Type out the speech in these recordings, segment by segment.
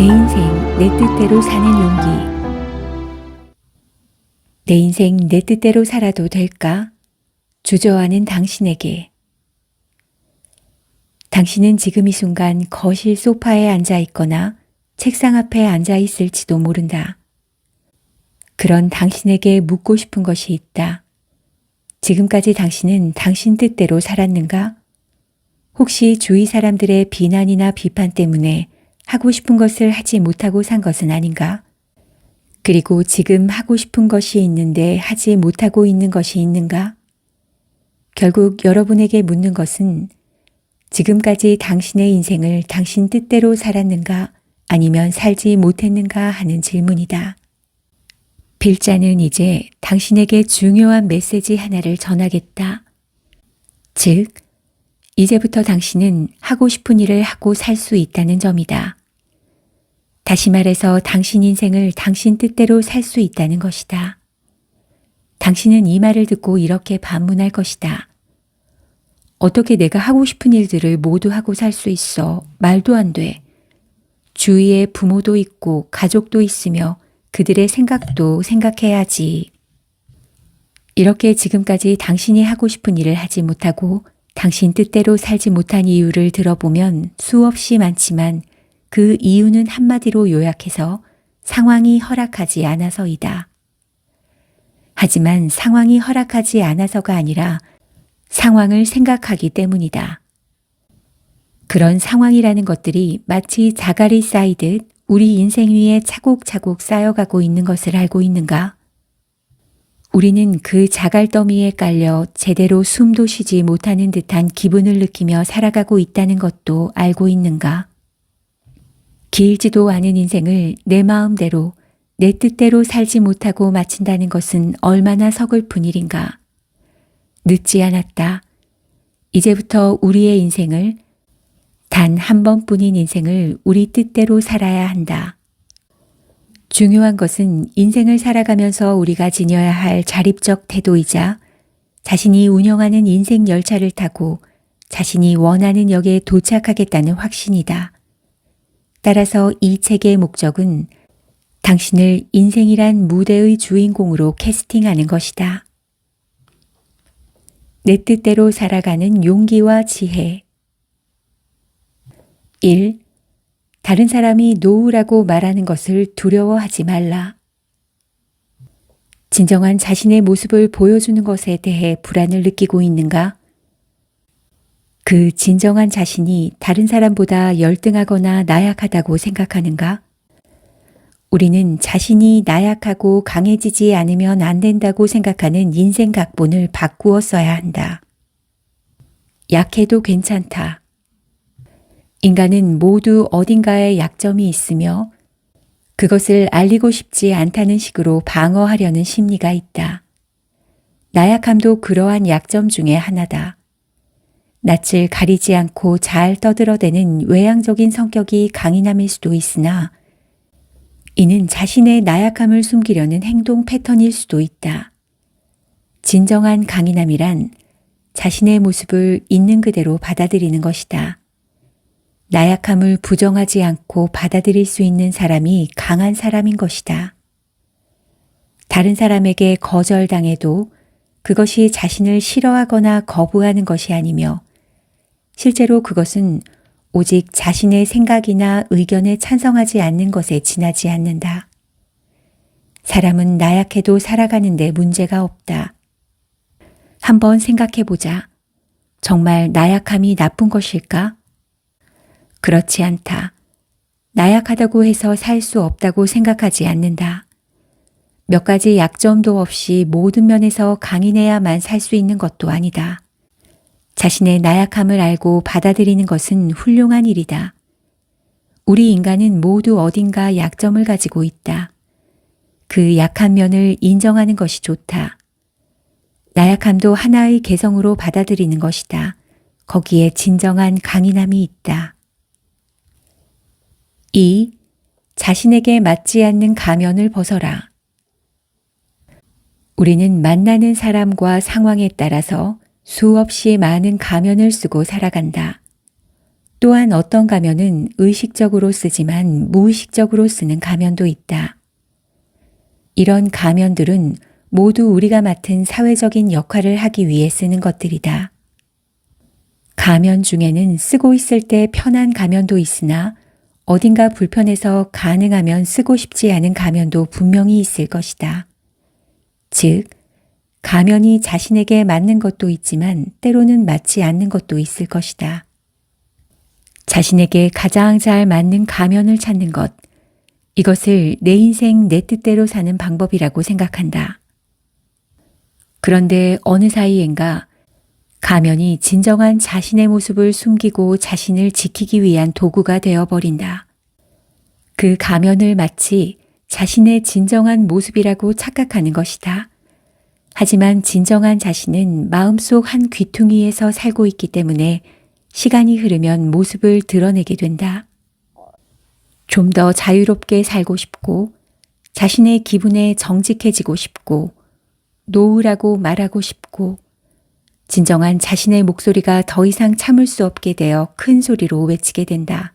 내 인생 내 뜻대로 사는 용기. 내 인생 내 뜻대로 살아도 될까? 주저하는 당신에게. 당신은 지금 이 순간 거실 소파에 앉아 있거나 책상 앞에 앉아 있을지도 모른다. 그런 당신에게 묻고 싶은 것이 있다. 지금까지 당신은 당신 뜻대로 살았는가? 혹시 주위 사람들의 비난이나 비판 때문에 하고 싶은 것을 하지 못하고 산 것은 아닌가? 그리고 지금 하고 싶은 것이 있는데 하지 못하고 있는 것이 있는가? 결국 여러분에게 묻는 것은 지금까지 당신의 인생을 당신 뜻대로 살았는가 아니면 살지 못했는가 하는 질문이다. 필자는 이제 당신에게 중요한 메시지 하나를 전하겠다. 즉, 이제부터 당신은 하고 싶은 일을 하고 살 수 있다는 점이다. 다시 말해서 당신 인생을 당신 뜻대로 살 수 있다는 것이다. 당신은 이 말을 듣고 이렇게 반문할 것이다. 어떻게 내가 하고 싶은 일들을 모두 하고 살 수 있어? 말도 안 돼. 주위에 부모도 있고 가족도 있으며 그들의 생각도 생각해야지. 이렇게 지금까지 당신이 하고 싶은 일을 하지 못하고 당신 뜻대로 살지 못한 이유를 들어보면 수없이 많지만 그 이유는 한마디로 요약해서 상황이 허락하지 않아서이다. 하지만 상황이 허락하지 않아서가 아니라 상황을 생각하기 때문이다. 그런 상황이라는 것들이 마치 자갈이 쌓이듯 우리 인생 위에 차곡차곡 쌓여가고 있는 것을 알고 있는가? 우리는 그 자갈더미에 깔려 제대로 숨도 쉬지 못하는 듯한 기분을 느끼며 살아가고 있다는 것도 알고 있는가? 길지도 않은 인생을 내 마음대로, 내 뜻대로 살지 못하고 마친다는 것은 얼마나 서글픈 일인가? 늦지 않았다. 이제부터 우리의 인생을, 단 한 번뿐인 인생을 우리 뜻대로 살아야 한다. 중요한 것은 인생을 살아가면서 우리가 지녀야 할 자립적 태도이자 자신이 운영하는 인생 열차를 타고 자신이 원하는 역에 도착하겠다는 확신이다. 따라서 이 책의 목적은 당신을 인생이란 무대의 주인공으로 캐스팅하는 것이다. 내 뜻대로 살아가는 용기와 지혜. 1. 다른 사람이 노후라고 말하는 것을 두려워하지 말라. 진정한 자신의 모습을 보여주는 것에 대해 불안을 느끼고 있는가? 그 진정한 자신이 다른 사람보다 열등하거나 나약하다고 생각하는가? 우리는 자신이 나약하고 강해지지 않으면 안 된다고 생각하는 인생 각본을 바꾸어 써야 한다. 약해도 괜찮다. 인간은 모두 어딘가에 약점이 있으며 그것을 알리고 싶지 않다는 식으로 방어하려는 심리가 있다. 나약함도 그러한 약점 중에 하나다. 낯을 가리지 않고 잘 떠들어대는 외향적인 성격이 강인함일 수도 있으나 이는 자신의 나약함을 숨기려는 행동 패턴일 수도 있다. 진정한 강인함이란 자신의 모습을 있는 그대로 받아들이는 것이다. 나약함을 부정하지 않고 받아들일 수 있는 사람이 강한 사람인 것이다. 다른 사람에게 거절당해도 그것이 자신을 싫어하거나 거부하는 것이 아니며 실제로 그것은 오직 자신의 생각이나 의견에 찬성하지 않는 것에 지나지 않는다. 사람은 나약해도 살아가는데 문제가 없다. 한번 생각해보자. 정말 나약함이 나쁜 것일까? 그렇지 않다. 나약하다고 해서 살 수 없다고 생각하지 않는다. 몇 가지 약점도 없이 모든 면에서 강인해야만 살 수 있는 것도 아니다. 자신의 나약함을 알고 받아들이는 것은 훌륭한 일이다. 우리 인간은 모두 어딘가 약점을 가지고 있다. 그 약한 면을 인정하는 것이 좋다. 나약함도 하나의 개성으로 받아들이는 것이다. 거기에 진정한 강인함이 있다. 2. 자신에게 맞지 않는 가면을 벗어라. 우리는 만나는 사람과 상황에 따라서 수없이 많은 가면을 쓰고 살아간다. 또한 어떤 가면은 의식적으로 쓰지만 무의식적으로 쓰는 가면도 있다. 이런 가면들은 모두 우리가 맡은 사회적인 역할을 하기 위해 쓰는 것들이다. 가면 중에는 쓰고 있을 때 편한 가면도 있으나 어딘가 불편해서 가능하면 쓰고 싶지 않은 가면도 분명히 있을 것이다. 즉, 가면이 자신에게 맞는 것도 있지만 때로는 맞지 않는 것도 있을 것이다. 자신에게 가장 잘 맞는 가면을 찾는 것, 이것을 내 인생 내 뜻대로 사는 방법이라고 생각한다. 그런데 어느 사이엔가 가면이 진정한 자신의 모습을 숨기고 자신을 지키기 위한 도구가 되어버린다. 그 가면을 마치 자신의 진정한 모습이라고 착각하는 것이다. 하지만 진정한 자신은 마음속 한 귀퉁이에서 살고 있기 때문에 시간이 흐르면 모습을 드러내게 된다. 좀 더 자유롭게 살고 싶고 자신의 기분에 정직해지고 싶고 놓으라고 말하고 싶고 진정한 자신의 목소리가 더 이상 참을 수 없게 되어 큰 소리로 외치게 된다.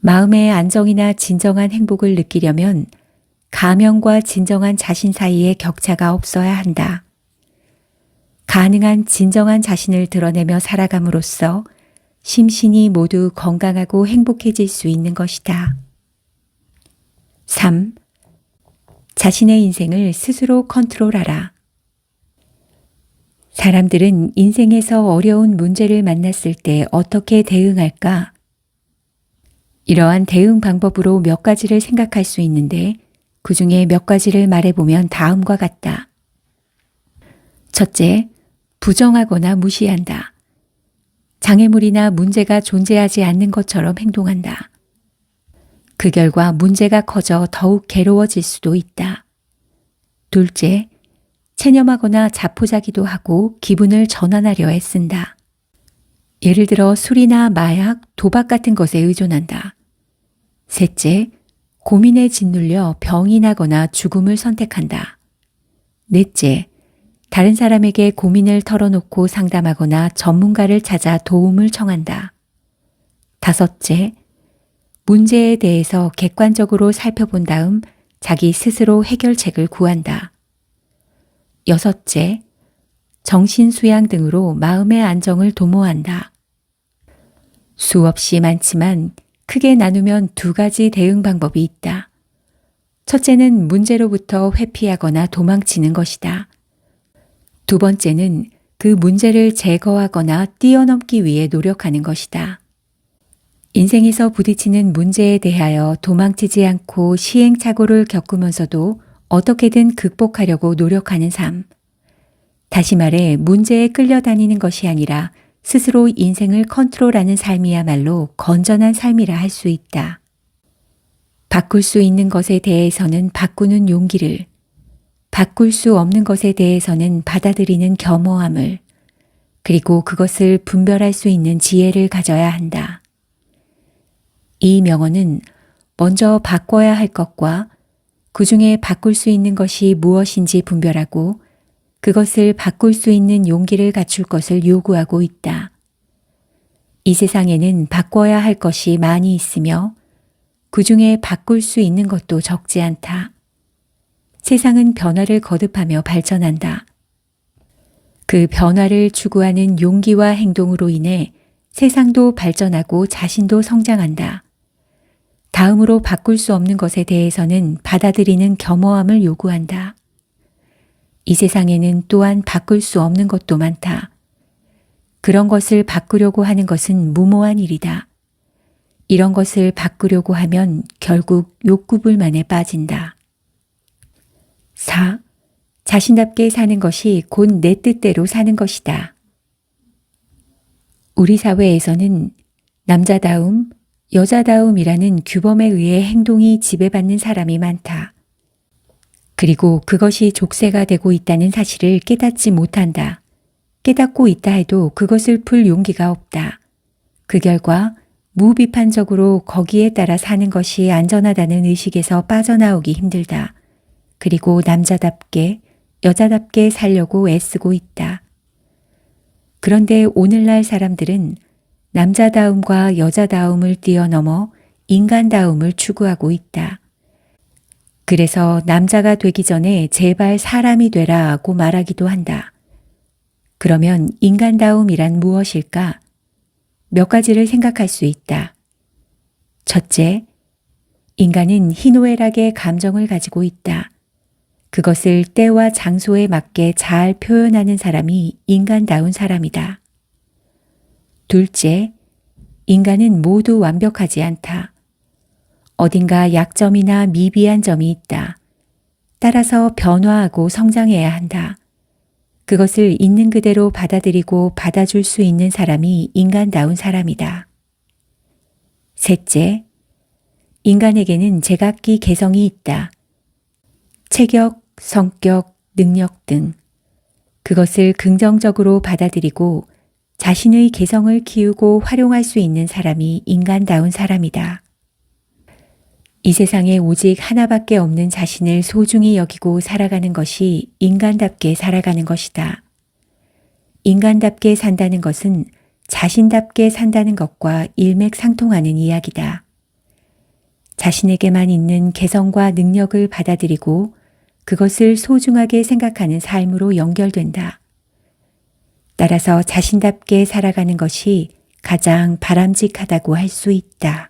마음의 안정이나 진정한 행복을 느끼려면 가면과 진정한 자신 사이에 격차가 없어야 한다. 가능한 진정한 자신을 드러내며 살아감으로써 심신이 모두 건강하고 행복해질 수 있는 것이다. 3. 자신의 인생을 스스로 컨트롤하라. 사람들은 인생에서 어려운 문제를 만났을 때 어떻게 대응할까? 이러한 대응 방법으로 몇 가지를 생각할 수 있는데 그 중에 몇 가지를 말해보면 다음과 같다. 첫째, 부정하거나 무시한다. 장애물이나 문제가 존재하지 않는 것처럼 행동한다. 그 결과 문제가 커져 더욱 괴로워질 수도 있다. 둘째, 체념하거나 자포자기도 하고 기분을 전환하려 애쓴다. 예를 들어 술이나 마약, 도박 같은 것에 의존한다. 셋째, 고민에 짓눌려 병이 나거나 죽음을 선택한다. 넷째, 다른 사람에게 고민을 털어놓고 상담하거나 전문가를 찾아 도움을 청한다. 다섯째, 문제에 대해서 객관적으로 살펴본 다음 자기 스스로 해결책을 구한다. 여섯째, 정신수양 등으로 마음의 안정을 도모한다. 수없이 많지만 크게 나누면 두 가지 대응 방법이 있다. 첫째는 문제로부터 회피하거나 도망치는 것이다. 두 번째는 그 문제를 제거하거나 뛰어넘기 위해 노력하는 것이다. 인생에서 부딪히는 문제에 대하여 도망치지 않고 시행착오를 겪으면서도 어떻게든 극복하려고 노력하는 삶. 다시 말해 문제에 끌려다니는 것이 아니라 스스로 인생을 컨트롤하는 삶이야말로 건전한 삶이라 할 수 있다. 바꿀 수 있는 것에 대해서는 바꾸는 용기를, 바꿀 수 없는 것에 대해서는 받아들이는 겸허함을, 그리고 그것을 분별할 수 있는 지혜를 가져야 한다. 이 명언은 먼저 바꿔야 할 것과 그 중에 바꿀 수 있는 것이 무엇인지 분별하고 그것을 바꿀 수 있는 용기를 갖출 것을 요구하고 있다. 이 세상에는 바꿔야 할 것이 많이 있으며 그 중에 바꿀 수 있는 것도 적지 않다. 세상은 변화를 거듭하며 발전한다. 그 변화를 추구하는 용기와 행동으로 인해 세상도 발전하고 자신도 성장한다. 다음으로 바꿀 수 없는 것에 대해서는 받아들이는 겸허함을 요구한다. 이 세상에는 또한 바꿀 수 없는 것도 많다. 그런 것을 바꾸려고 하는 것은 무모한 일이다. 이런 것을 바꾸려고 하면 결국 욕구불만에 빠진다. 4. 자신답게 사는 것이 곧 내 뜻대로 사는 것이다. 우리 사회에서는 남자다움, 여자다움이라는 규범에 의해 행동이 지배받는 사람이 많다. 그리고 그것이 족쇄가 되고 있다는 사실을 깨닫지 못한다. 깨닫고 있다 해도 그것을 풀 용기가 없다. 그 결과 무비판적으로 거기에 따라 사는 것이 안전하다는 의식에서 빠져나오기 힘들다. 그리고 남자답게, 여자답게 살려고 애쓰고 있다. 그런데 오늘날 사람들은 남자다움과 여자다움을 뛰어넘어 인간다움을 추구하고 있다. 그래서 남자가 되기 전에 제발 사람이 되라고 말하기도 한다. 그러면 인간다움이란 무엇일까? 몇 가지를 생각할 수 있다. 첫째, 인간은 희노애락의 감정을 가지고 있다. 그것을 때와 장소에 맞게 잘 표현하는 사람이 인간다운 사람이다. 둘째, 인간은 모두 완벽하지 않다. 어딘가 약점이나 미비한 점이 있다. 따라서 변화하고 성장해야 한다. 그것을 있는 그대로 받아들이고 받아줄 수 있는 사람이 인간다운 사람이다. 셋째, 인간에게는 제각기 개성이 있다. 체격, 성격, 능력 등 그것을 긍정적으로 받아들이고 자신의 개성을 키우고 활용할 수 있는 사람이 인간다운 사람이다. 이 세상에 오직 하나밖에 없는 자신을 소중히 여기고 살아가는 것이 인간답게 살아가는 것이다. 인간답게 산다는 것은 자신답게 산다는 것과 일맥상통하는 이야기다. 자신에게만 있는 개성과 능력을 받아들이고 그것을 소중하게 생각하는 삶으로 연결된다. 따라서 자신답게 살아가는 것이 가장 바람직하다고 할 수 있다.